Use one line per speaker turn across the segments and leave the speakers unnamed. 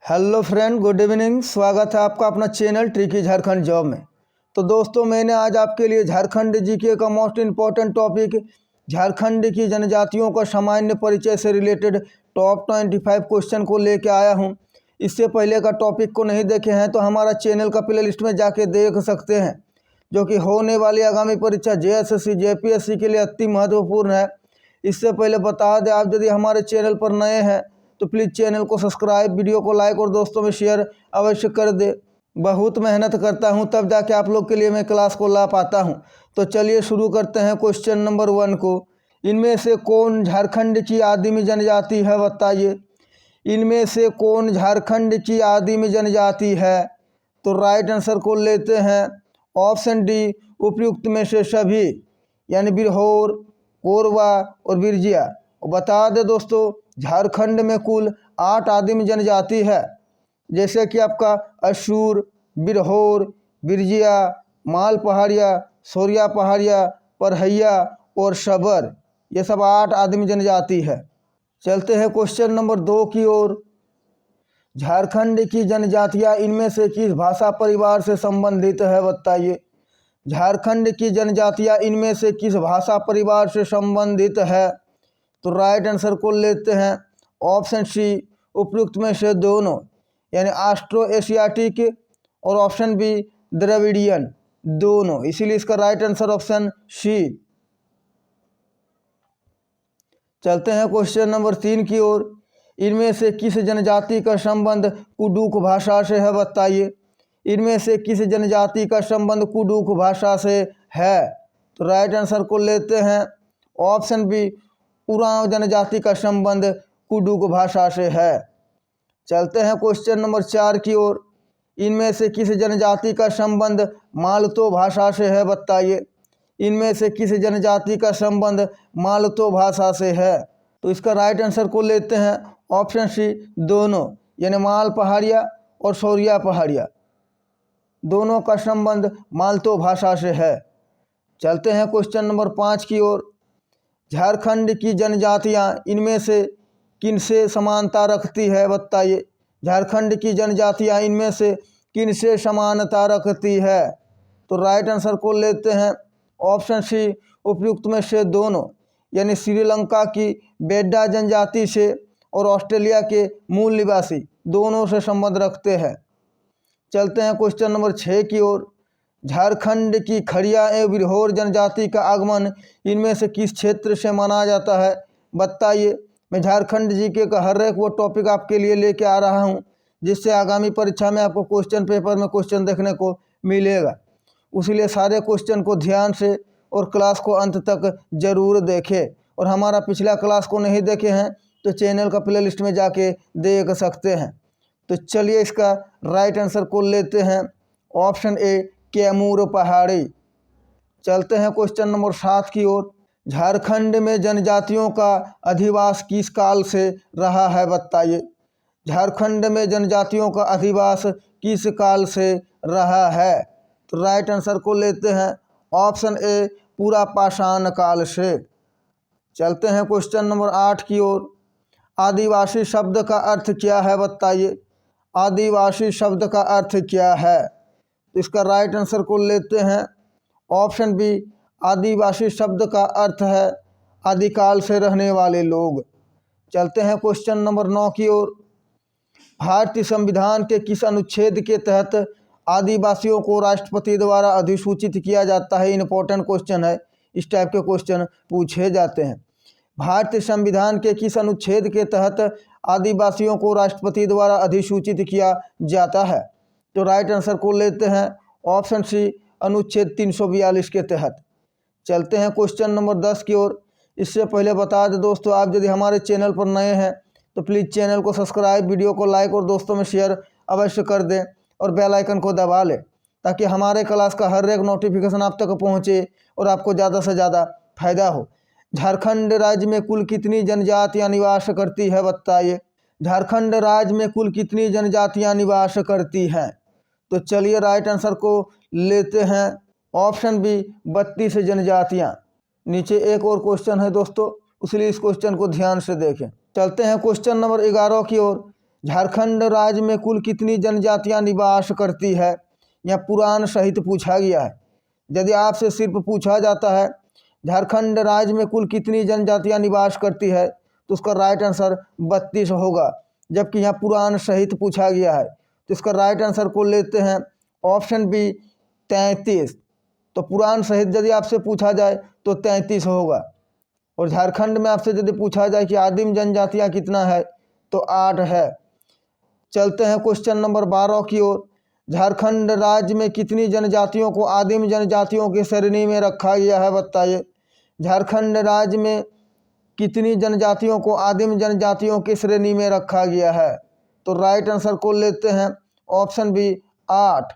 Hello friend, good evening. स्वागत है आपका अपना चैनल ट्रिकी झारखंड जॉब में। तो दोस्तों, मैंने आज आपके लिए झारखंड जीके का मोस्ट इम्पॉर्टेंट टॉपिक झारखंड की जनजातियों का सामान्य परिचय से रिलेटेड टॉप 25 क्वेश्चन को लेके आया हूं। इससे पहले का टॉपिक को नहीं देखे हैं तो हमारा चैनल का प्ले लिस्ट में जाके देख सकते हैं, जो कि होने वाली आगामी परीक्षा JSSC JPSC के लिए अति महत्वपूर्ण है। इससे पहले बता दें, आप यदि हमारे चैनल पर नए हैं तो प्लीज़ चैनल को सब्सक्राइब, वीडियो को लाइक और दोस्तों में शेयर अवश्य कर दे। बहुत मेहनत करता हूं तब जाके आप लोग के लिए मैं क्लास को ला पाता हूं। तो चलिए शुरू करते हैं क्वेश्चन नंबर 1 को। इनमें से कौन झारखंड की आदिम जनजाति है, बताइए। इनमें से कौन झारखंड की आदिम जनजाति है? तो राइट आंसर को लेते हैं ऑप्शन डी, उपयुक्त में से सभी, यानी बिरहोर, कोरवा और बिरजिया। और बता दें दोस्तों, झारखंड में कुल 8 आदिम जनजाति है, जैसे कि आपका अशूर, बिरहोर, बिरजिया, माल पहाड़िया, सोरिया पहाड़िया, परहैया और शबर। ये सब 8 आदिम जनजाति है। चलते हैं क्वेश्चन नंबर 2 की ओर। झारखंड की जनजातियां इनमें से किस भाषा परिवार से संबंधित है, बताइए। झारखंड की जनजातियां इनमें से किस भाषा परिवार से संबंधित है? तो राइट आंसर को लेते हैं ऑप्शन सी, उपयुक्त में से दोनों, यानी ऑस्ट्रो एशियाटिक और ऑप्शन बी द्रविडियन, दोनों। इसीलिए इसका राइट आंसर ऑप्शन सी। चलते हैं क्वेश्चन नंबर 3 की ओर। इनमें से किस जनजाति का संबंध कुडुख भाषा से है, बताइए। इनमें से किस जनजाति का संबंध कुडुख भाषा से है? तो राइट आंसर को लेते हैं ऑप्शन बी, उरांव जनजाति का संबंध कुडुख भाषा से है। चलते हैं क्वेश्चन नंबर 4 की ओर। इनमें से किस जनजाति का संबंध मालतो भाषा से है, बताइए। इनमें से किस जनजाति का संबंध मालतो भाषा से है? तो इसका राइट आंसर को लेते हैं ऑप्शन सी, दोनों, यानी माल पहाड़िया और सौरिया पहाड़िया, दोनों का संबंध मालतो भाषा से है। चलते हैं क्वेश्चन नंबर 5 की ओर। झारखंड की जनजातियां इनमें से किनसे समानता रखती है, बताइए। झारखंड की जनजातियां इनमें से किनसे समानता रखती है? तो राइट आंसर को लेते हैं ऑप्शन सी, उपयुक्त में से दोनों, यानी श्रीलंका की बेड्डा जनजाति से और ऑस्ट्रेलिया के मूल निवासी दोनों से संबंध रखते हैं। चलते हैं क्वेश्चन नंबर 6 की ओर। झारखंड की खड़िया एवं बिरहोर जनजाति का आगमन इनमें से किस क्षेत्र से माना जाता है, बताइए। मैं झारखंड जीके का हर एक वो टॉपिक आपके लिए लेके आ रहा हूं, जिससे आगामी परीक्षा में आपको क्वेश्चन पेपर में क्वेश्चन देखने को मिलेगा। उसीलिए सारे क्वेश्चन को ध्यान से और क्लास को अंत तक जरूर देखें। और हमारा पिछला क्लास को नहीं देखे हैं तो चैनल का प्ले लिस्ट में जाके देख सकते हैं। तो चलिए इसका राइट आंसर को लेते हैं ऑप्शन ए, कैमूर पहाड़ी। चलते हैं क्वेश्चन नंबर 7 की ओर। झारखंड में जनजातियों का अधिवास किस काल से रहा है, बताइए। झारखंड में जनजातियों का अधिवास किस काल से रहा है? तो राइट आंसर को लेते हैं ऑप्शन ए, पूरा पाषाण काल से। चलते हैं क्वेश्चन नंबर 8 की ओर। आदिवासी शब्द का अर्थ क्या है, बताइए। आदिवासी शब्द का अर्थ क्या है? तो इसका राइट आंसर को लेते हैं ऑप्शन बी, आदिवासी शब्द का अर्थ है आदिकाल से रहने वाले लोग। चलते हैं क्वेश्चन नंबर 9 की ओर। भारतीय संविधान के किस अनुच्छेद के तहत आदिवासियों को राष्ट्रपति द्वारा अधिसूचित किया जाता है? इंपॉर्टेंट क्वेश्चन है, इस टाइप के क्वेश्चन पूछे जाते हैं। भारतीय संविधान के किस अनुच्छेद के तहत आदिवासियों को राष्ट्रपति द्वारा अधिसूचित किया जाता है? तो राइट आंसर को लेते हैं ऑप्शन सी, अनुच्छेद 342 के तहत। चलते हैं क्वेश्चन नंबर 10 की ओर। इससे पहले बता दें दोस्तों, आप यदि हमारे चैनल पर नए हैं तो प्लीज़ चैनल को सब्सक्राइब, वीडियो को लाइक और दोस्तों में शेयर अवश्य कर दें और बेल आइकन को दबा लें, ताकि हमारे क्लास का हर एक नोटिफिकेशन आप तक पहुँचे और आपको ज़्यादा से ज़्यादा फायदा हो। झारखंड राज्य में कुल कितनी जनजातियाँ निवास करती है, बताइए। झारखंड राज्य में कुल कितनी जनजातियाँ निवास करती हैं? तो चलिए राइट आंसर को लेते हैं ऑप्शन बी, 32 जनजातियाँ। नीचे एक और क्वेश्चन है दोस्तों, इसलिए इस क्वेश्चन को ध्यान से देखें। चलते हैं क्वेश्चन नंबर 11 की ओर। झारखंड राज्य में कुल कितनी जनजातियां निवास करती है? यह पुराण सहित पूछा गया है। यदि आपसे सिर्फ पूछा जाता है झारखंड राज्य में कुल कितनी जनजातियां निवास करती है तो उसका राइट आंसर 32 होगा, जबकि यहाँ पुराण सहित पूछा गया है तो इसका राइट आंसर को लेते हैं ऑप्शन बी 33। तो पुराण सहित यदि आपसे पूछा जाए तो 33 होगा। और झारखंड में आपसे यदि पूछा जाए कि आदिम जनजातियाँ कितना है तो 8 है। चलते हैं क्वेश्चन नंबर 12 की ओर। झारखंड राज्य में कितनी जनजातियों को आदिम जनजातियों की श्रेणी में रखा गया है, बताइए। झारखंड राज्य में कितनी जनजातियों को आदिम जनजातियों की श्रेणी में रखा गया है? तो राइट आंसर को लेते हैं ऑप्शन बी 8।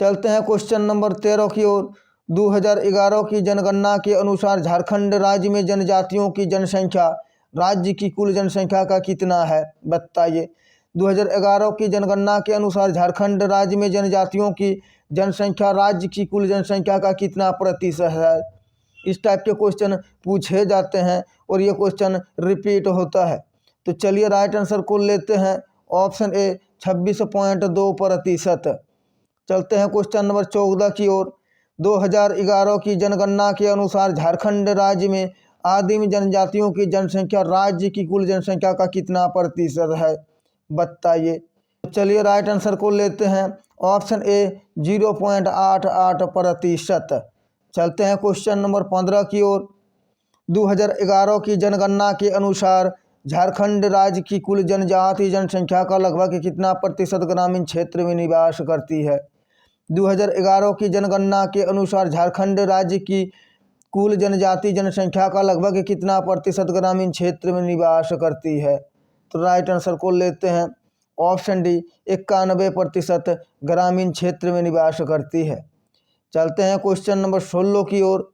चलते हैं क्वेश्चन नंबर 13 की ओर। 2011 की जनगणना के अनुसार झारखंड राज्य में जनजातियों की जनसंख्या राज्य की कुल जनसंख्या का कितना है, बताइए। 2011 की जनगणना के अनुसार झारखंड राज्य में जनजातियों की जनसंख्या राज्य की कुल जनसंख्या का कितना प्रतिशत है? इस टाइप के क्वेश्चन पूछे जाते हैं और ये क्वेश्चन रिपीट होता है। तो चलिए राइट आंसर को लेते हैं ऑप्शन ए 26.2%। चलते हैं क्वेश्चन नंबर 14 की ओर। 2011 की जनगणना के अनुसार झारखंड राज्य में आदिम जनजातियों की जनसंख्या राज्य की कुल जनसंख्या का कितना प्रतिशत है, बताइए। चलिए राइट आंसर को लेते हैं ऑप्शन ए 0.88%। चलते हैं क्वेश्चन नंबर 15 की ओर। 2011 की जनगणना के अनुसार झारखंड राज्य की कुल जनजाति जनसंख्या का लगभग कितना प्रतिशत ग्रामीण क्षेत्र में निवास करती है? 2011 की जनगणना के अनुसार झारखंड राज्य की कुल जनजाति जनसंख्या का लगभग कितना प्रतिशत ग्रामीण क्षेत्र में निवास करती है? तो राइट आंसर को लेते हैं ऑप्शन डी 91% ग्रामीण क्षेत्र में निवास करती है। चलते हैं क्वेश्चन नंबर 16 की ओर।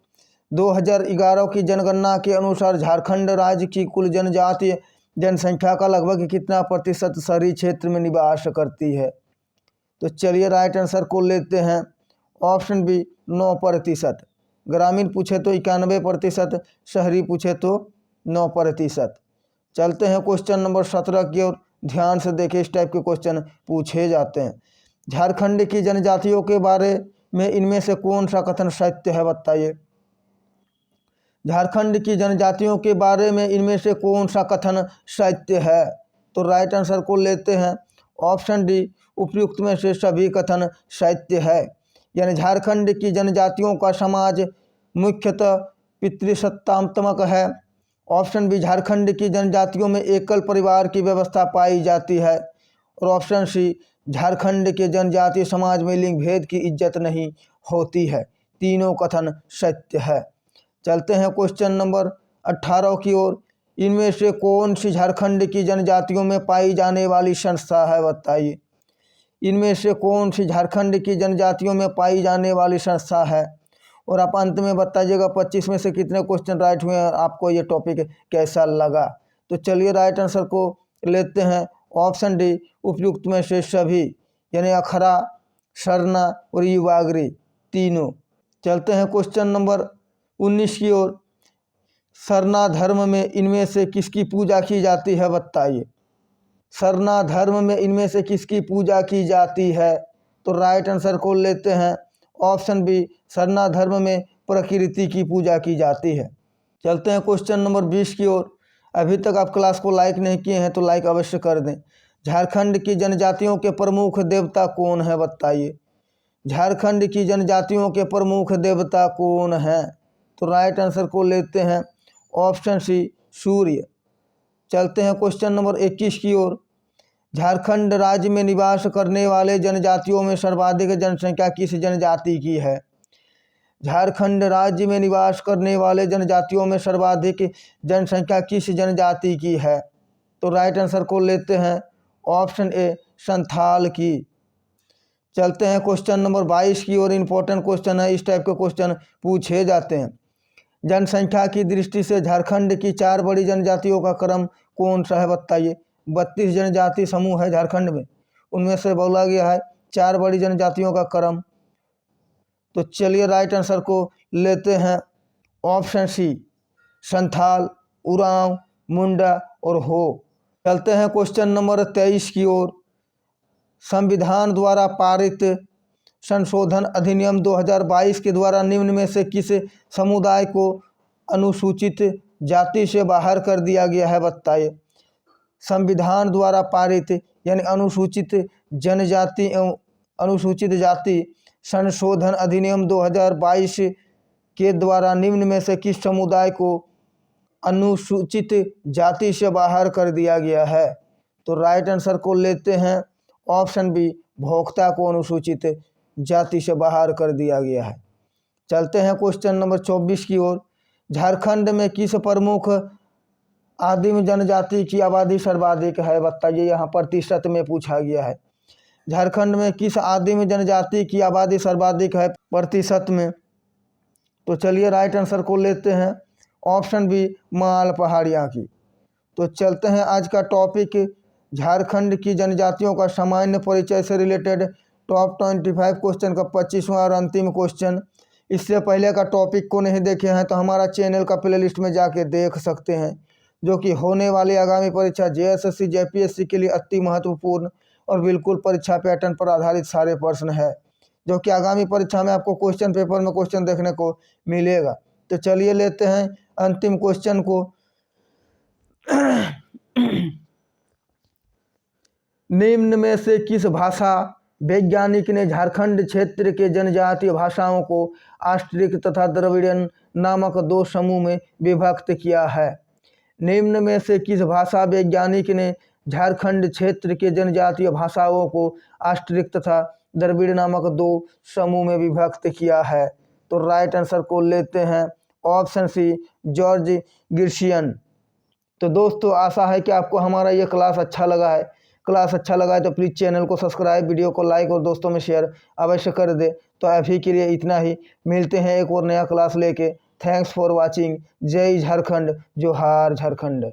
2011 की जनगणना के अनुसार झारखंड राज्य की कुल जनजातीय जनसंख्या का लगभग कितना प्रतिशत शहरी क्षेत्र में निवास करती है? तो चलिए राइट आंसर को लेते हैं ऑप्शन बी 9%। ग्रामीण पूछे तो 91%, शहरी पूछे तो 9%। चलते हैं क्वेश्चन नंबर 17 की ओर। ध्यान से देखिए, इस टाइप के क्वेश्चन पूछे जाते हैं। झारखंड की जनजातियों के बारे में इनमें से कौन सा कथन सत्य है, बताइए। झारखंड की जनजातियों के बारे में इनमें से कौन सा कथन सत्य है? तो राइट आंसर को लेते हैं ऑप्शन डी उपयुक्त में से सभी कथन सत्य है। यानी झारखंड की जनजातियों का समाज मुख्यतः पितृसत्तात्मक है। ऑप्शन बी झारखंड की जनजातियों में एकल परिवार की व्यवस्था पाई जाती है। और ऑप्शन सी झारखंड के जनजातीय समाज में लिंग भेद की इज्जत नहीं होती है। तीनों कथन सत्य है। चलते हैं क्वेश्चन नंबर 18 की ओर। इनमें से कौन सी झारखंड की जनजातियों में पाई जाने वाली संस्था है, बताइए। इनमें से कौन सी झारखंड की जनजातियों में पाई जाने वाली संस्था है? और आप अंत में बताइएगा 25 में से कितने क्वेश्चन राइट हुए हैं, आपको ये टॉपिक कैसा लगा। तो चलिए राइट आंसर को लेते हैं ऑप्शन डी उपयुक्त में से सभी, यानी अखरा, सरना और युवाग्री तीनों। चलते हैं क्वेश्चन नंबर 19 की ओर। सरना धर्म में इनमें से किसकी पूजा की जाती है, बताइए। सरना धर्म में इनमें से किसकी पूजा की जाती है? तो राइट आंसर को लेते हैं ऑप्शन बी सरना धर्म में प्रकृति की पूजा की जाती है। चलते हैं क्वेश्चन नंबर 20 की ओर। अभी तक आप क्लास को लाइक नहीं किए हैं तो लाइक अवश्य कर दें। झारखंड की जनजातियों के प्रमुख देवता कौन है, बताइए। झारखंड की जनजातियों के प्रमुख देवता कौन हैं? तो राइट आंसर को लेते हैं ऑप्शन सी सूर्य। चलते हैं क्वेश्चन नंबर 21 की ओर। झारखंड राज्य में निवास करने वाले जनजातियों में सर्वाधिक जनसंख्या किस जनजाति की है? झारखंड राज्य में निवास करने वाले जनजातियों में सर्वाधिक जनसंख्या किस जनजाति की है? तो राइट आंसर को लेते हैं ऑप्शन ए संथाल की। चलते हैं क्वेश्चन नंबर 22 की ओर। इम्पोर्टेंट क्वेश्चन है, इस टाइप के क्वेश्चन पूछे जाते हैं। जनसंख्या की दृष्टि से झारखंड की 4 बड़ी जनजातियों का क्रम कौन सा है, बताइए। 32 जनजाति समूह है झारखंड में, उनमें से बोला गया है 4 बड़ी जनजातियों का क्रम। तो चलिए राइट आंसर को लेते हैं ऑप्शन सी संथाल, उरांव, मुंडा और हो। चलते हैं क्वेश्चन नंबर 23 की ओर। संविधान द्वारा पारित संशोधन अधिनियम 2022 के द्वारा निम्न में से किस समुदाय को अनुसूचित जाति से बाहर कर दिया गया है, बताइए। संविधान द्वारा पारित यानी अनुसूचित जनजाति एवं अनुसूचित जाति संशोधन अधिनियम 2022 के द्वारा निम्न में से किस समुदाय को अनुसूचित जाति से बाहर कर दिया गया है? तो राइट आंसर को लेते हैं ऑप्शन बी, भोक्ता को अनुसूचित जाति से बाहर कर दिया गया है। चलते हैं क्वेश्चन नंबर 24 की ओर। झारखंड में किस प्रमुख आदिम जनजाति की आबादी सर्वाधिक है, बताइए। यहाँ प्रतिशत में पूछा गया है। झारखंड में किस आदिम जनजाति की आबादी सर्वाधिक है प्रतिशत में? तो चलिए राइट आंसर को लेते हैं ऑप्शन बी, माल पहाड़ियाँ की। तो चलते हैं आज का टॉपिक झारखंड की जनजातियों का सामान्य परिचय से रिलेटेड टॉप 25 क्वेश्चन का 25वां और अंतिम क्वेश्चन। इससे पहले का टॉपिक को नहीं देखे हैं तो हमारा चैनल का प्लेलिस्ट में जाके देख सकते हैं, जो कि होने वाली आगामी परीक्षा JSSC JPSC के लिए अति महत्वपूर्ण और बिल्कुल परीक्षा पैटर्न पर आधारित सारे प्रश्न है, जो कि आगामी परीक्षा में आपको क्वेश्चन पेपर में क्वेश्चन देखने को मिलेगा। तो चलिए लेते हैं अंतिम क्वेश्चन को। निम्न में से किस भाषा वैज्ञानिक ने झारखंड क्षेत्र के जनजातीय भाषाओं को ऑस्ट्रिक तथा द्रविड़ियन नामक 2 समूह में विभक्त किया है? निम्न में से किस भाषा वैज्ञानिक ने झारखंड क्षेत्र के जनजातीय भाषाओं को ऑस्ट्रिक तथा द्रविड़ नामक 2 समूह में विभक्त किया है? तो राइट आंसर को लेते हैं ऑप्शन सी, जॉर्ज गिर्शियन। तो दोस्तों आशा है कि आपको हमारा ये क्लास अच्छा लगा है। क्लास अच्छा लगा है तो प्लीज़ चैनल को सब्सक्राइब, वीडियो को लाइक और दोस्तों में शेयर अवश्य कर दे। तो अभी के लिए इतना ही, मिलते हैं एक और नया क्लास लेके। Thanks for watching. जय झारखंड, जोहार झारखंड।